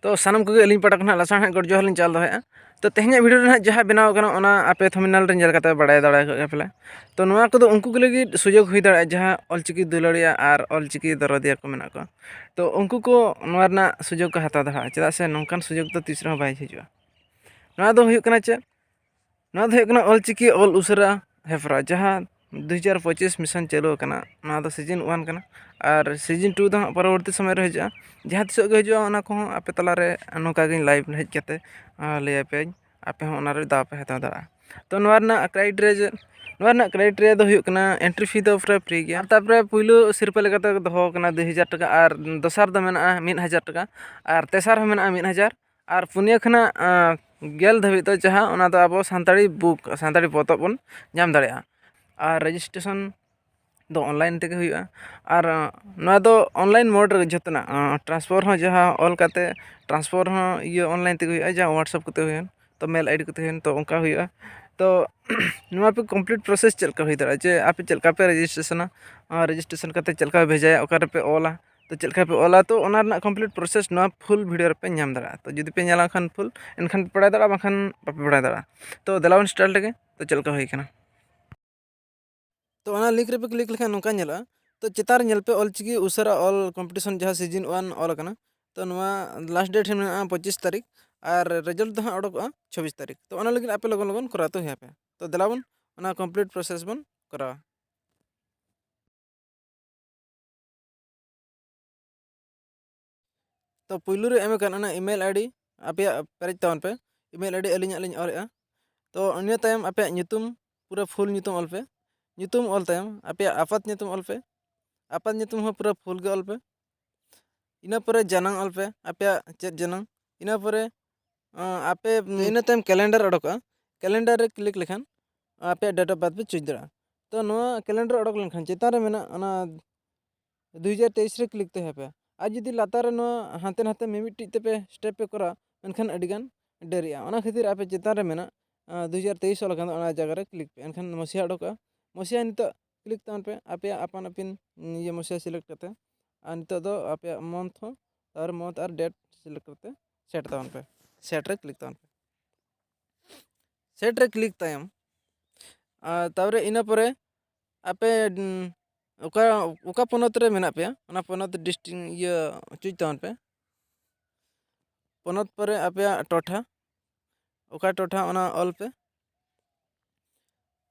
तो सानम को अली पाटा खना लासाण गड जोहर लिन चाल दोहे तो तेहना वीडियो रे जहाँ बनाव कना ओना आपे थंबनेल रे नेल कते बाडाय दाड़ा पेला तो नोआ को उनको के लगी सुजोग हुई दाड़ा जहाँ ऑलचिकी दुलाड़िया और ऑलचिकी दरदिया को मेना को तो उनको को नोआ रना सुजोग को हता दाड़ा चेदा से नोंकान सुजोग तो तीसरा हो बाय हिजुआ नोआ दो हुई कना चे नोआ दो हुई कना ऑलचिकी ऑल उसरा हेफरा जहाँ 2025 मिशन चालू कना नोआ दो सीजन 1 कना और सीजन 2 दो परवर्ती समय रे हिजुआ जहाँ तीस गे हिजुआ ओना को आपे तला रे नोका गिन लाइव हेज कते ले पे आपे हो ओना रे दा पे हता दाड़ा तो नोआ रना क्राइटेरिया दो हुई कना एंट्री फी दो फ्री गया तारपरे पुइलो सिरपा लेकाते दो कना 2000 टाका और दोसार दो मेना 1000 टाका और तेसार हो मेना 1000 और पुनिया खना गेल धाबी तो जहाँ ओना दो अब सानताड़ी बुक सानताड़ी पोतब बन जाम दाड़ेया और रजिस्ट्रेशन दो ऑनलाइन तक हुआ और नोआ दो ऑनलाइन मोड रे जतना ट्रांसफर हो जहाँ ऑल काते ट्रांसफर हो ये ऑनलाइन तक हुआ जहाँ व्हाट्सएप कते हुआ तो मेल आईडी कते हुआ तो उनका हुआ तो नोआ पे कंप्लीट प्रोसेस चलका हुई दाड़ा जे आप चलका पे रजिस्ट्रेशन करते चलका भेजाया ओकर पे ऑला तो चलका पे ऑला तो ओना रना कंप्लीट प्रोसेस नोआ फुल वीडियो रे पे नाम दाड़ा तो जदि पे नेला खान फुल एनखान पढ़ाई दाड़ा बाखान बापे पढ़ाई दाड़ा तो देलावन स्टाइल लगे तो चलका हुई कना तो लिंक रे पे क्लिक लेखा नौका नेला तो चितार नेल पे ऑलचिकी उसरा ऑल कंपटीशन जहाँ सीजन 1 ऑल कना तो नोआ लास्ट डेट है 25 तारीख और रिजल्ट दो ओडोक 26 तारीख तो ओना लगिन आपे लगन लगन करा तो यहाँ पे तो देलाबन ओना कंप्लीट प्रोसेस बन करा तो पुइलू रे एम कान ईमेल आईडी आपे पेरेज तावन पे ईमेल आईडी अलिंग अलिंग ऑलएआ तो अन्य तायम आपे ᱧᱩᱛᱩᱢ पूरा फुल ᱧᱩᱛᱩᱢ ऑल पे ᱧᱩᱛᱩᱢ ऑल तायम आपे आफात ᱧᱩᱛᱩᱢ ऑल पे आपात ᱧᱩᱛᱩᱢ हो पूरा फुल गे ऑल पे इना परे जानंग ऑल पे आपे चेत जानंग इना परे आपे इना तायम कैलेंडर ओडोका कैलेंडर रे क्लिक लेखान आपे डेट ऑफ बर्थ पे चूज दरा तो नोआ कैलेंडर ओडोक लेखान चेतान रे मेना ओना 2023 रे क्लिक ते पे आज जदि लातार नोआ हाते नाते मिमिटी ते पे स्टेप पे करा एनखान अडिगान डेरिया ओना खातिर आपे चेतान रे मेना 2023 वाला ओना जगह रे क्लिक पे एनखान मसिया ओडोका मसिया नितो क्लिक तान पे आपे अपन अपन ये मसिया सिलेक्ट करते और नितो दो आपे मंथ हो और मंथ और डेट सिलेक्ट करते सेट तान पे सेट रे क्लिक तान पे सेट रे क्लिक तायम तावरे इना परे आपे ओका ओका पनत रे मेना पे ओना पनत डिस्ट्रिक्ट ये चूज तान पे पनत परे आपे टोठा ओका टोठा ओना ऑल पे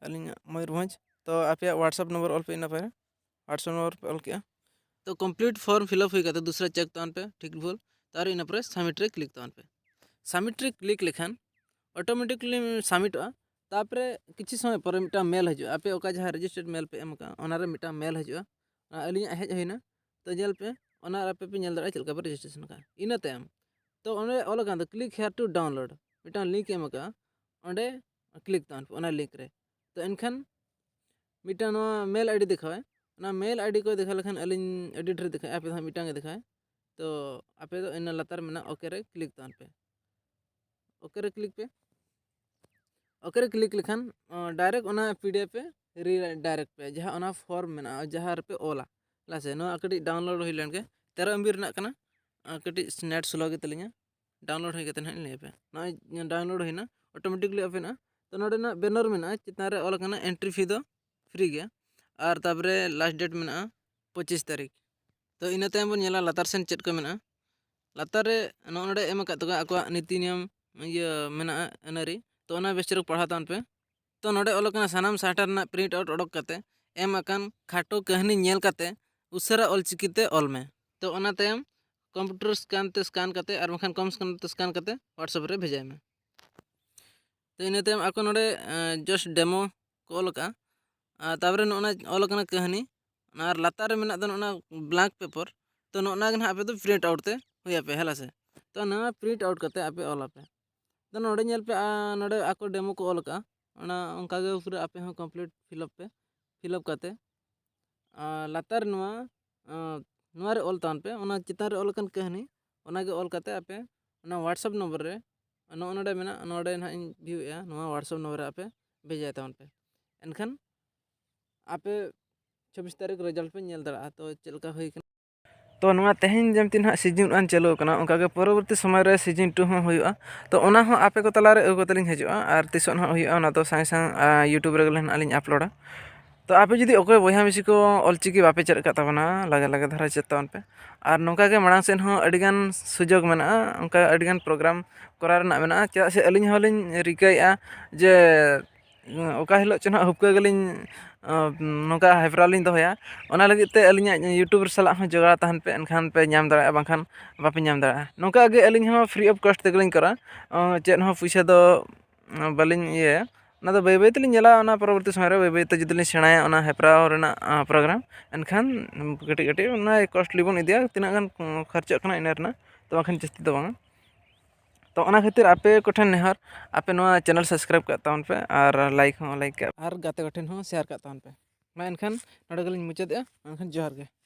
अलिंग मयूरभंज तो आपे व्हाट्सएप नंबर ऑल पे इना पे व्हाट्सएप नंबर पे ऑल किया तो कंप्लीट फॉर्म फिलअप हुई दूसरा चेक तान पे ठीक भूल तार इन पर सबमिट रे क्लिक तान पे सबमिट रे क्लिक लेखान ऑटोमेटिकली सबमिट तापरे किसी समय पर मिटा मेल हजू आपे ओका जहाँ रजिस्टर्ड मेल पे एम का ओनारे मिटा मेल हजू अली हेज होना तो जेल पे ओना आपे पे नेल दाड़ा चलका पे रजिस्ट्रेशन का इना तायम तो ओने ऑल का क्लिक हेयर टू डाउनलोड मिटा लिंक एम का ओंडे क्लिक तान पे ओना लिंक रे तो एनखान मिटा नो मेल आईडी दिखावे ना मेल आईडी को देखा लेखान अलिन एडिट रे दिखाए आपे मिटांगे दिखाए तो आपे तो इन लतार में ओके रे क्लिक तान पे ओके रे क्लिक पे ओके रे क्लिक लेखान डायरेक्ट ओना पीडीएफ पे री डायरेक्ट पे जहाँ ओना फॉर्म में जहाँ पे ओला लासे नो कटी डाउनलोड हुई लेन के 13 MB रना कना कटी नेट स्लो गे तलिंगा डाउनलोड हो गते ना ले पे ना डाउनलोड होइना ऑटोमेटिकली ओपन तो नोडे ना बैनर में चितान रे ऑल कना एंट्री फी दो फ्री गया और तापरे लास्ट डेट में 25 तारीख तो इन तायम बन नेला लतार सेन चेट को मेना लतार रे नोडे एम का तो आको नीति नियम ये मेना अनरी तो ओना बेचरक पढ़ा तान पे तो नोडे ऑल कना सानाम साटा रना प्रिंट आउट ओडक कते एम अकान खाटो कहानी नेल कते उसरा ऑलचिकीते ऑल में तो ओना तायम कंप्यूटर स्कैन ते स्कैन करते और बखान कम स्कैन ते स्कैन करते व्हाट्सएप रे भेजाय में तो इन तायम आको नोडे जस्ट डेमो को ऑल का ताबरे नोना ऑल कना कहानी और लातार रे मेना दो नोना ब्लैंक पेपर तो नोना गना आपे तो प्रिंट आउट ते हुया पे हला से तो ना प्रिंट आउट करते आपे ऑल पे तो नोडे नेल पे नोडे आको डेमो को ऑल का ओना उनका गे पूरा आपे हो कंप्लीट फिलअप करते लातार नोआ रे ऑल तान पे ओना चितान रे ऑल कन कहानी ओना गे ऑल करते आपे ओना व्हाट्सएप नंबर रे नोडे मेना नोडे ना इन व्यू या नोआ व्हाट्सएप नंबर रे आपे भेजाय तान पे एनखान आपे 26 तारीख रिजल्ट पे नेल दरा तो चलका हुई तो नवा तेहेन जेमती ना सीजन 1 चालू कना उनका के परवर्ती समय रे सीजन 2 हो हुआ तो ओना हो आपे को तला रे अगो तलिंग हजोआ आर तिसो ना हुआ ओना तो साइ साइ यूट्यूब रे गलन आलिंग अपलोडा तो आपे जुदी ओके बया मिसी को ऑलचिकी बापे चेक का तबना लगे लगे धरा चेतन पे और नौका के मांग सेन हो अडिगान सुजोग मेना उनका अडिगान प्रोग्राम करा रना मेना चा से अलिंग होलिंग रिकाया जे ओका हिलो चना हुपका गलिंग नौका हेफरालिंग दोया ओना लगी ते अलिंग यूट्यूब सला हो जोड़ा तहन पे एनखान पे नाम दाड़ा बांखान बापे नाम दाड़ा नौका गे अलिंग हो फ्री ऑफ कॉस्ट ते गलिंग करा चेन हो पैसा दो बलिंग ये ना तो बै बै तेलिंग नेला ओना परवर्ती समय रे बै बै ते जुदी सेणाया ओना हेपराव रेना प्रोग्राम एनखान कटी कटी ओना कॉस्टली बन इदिया तिना गान खर्चा कना इना रेना तो बाखन जस्ती दो बांगा तो ओना खातिर आपे कोठन नेहर आपे नोआ चैनल सब्सक्राइब का ताउन पे और लाइक हो लाइक का और गाते कोठन हो शेयर का ताउन पे मैं एनखान नडगलिंग मुचादे एनखान जोहार गे।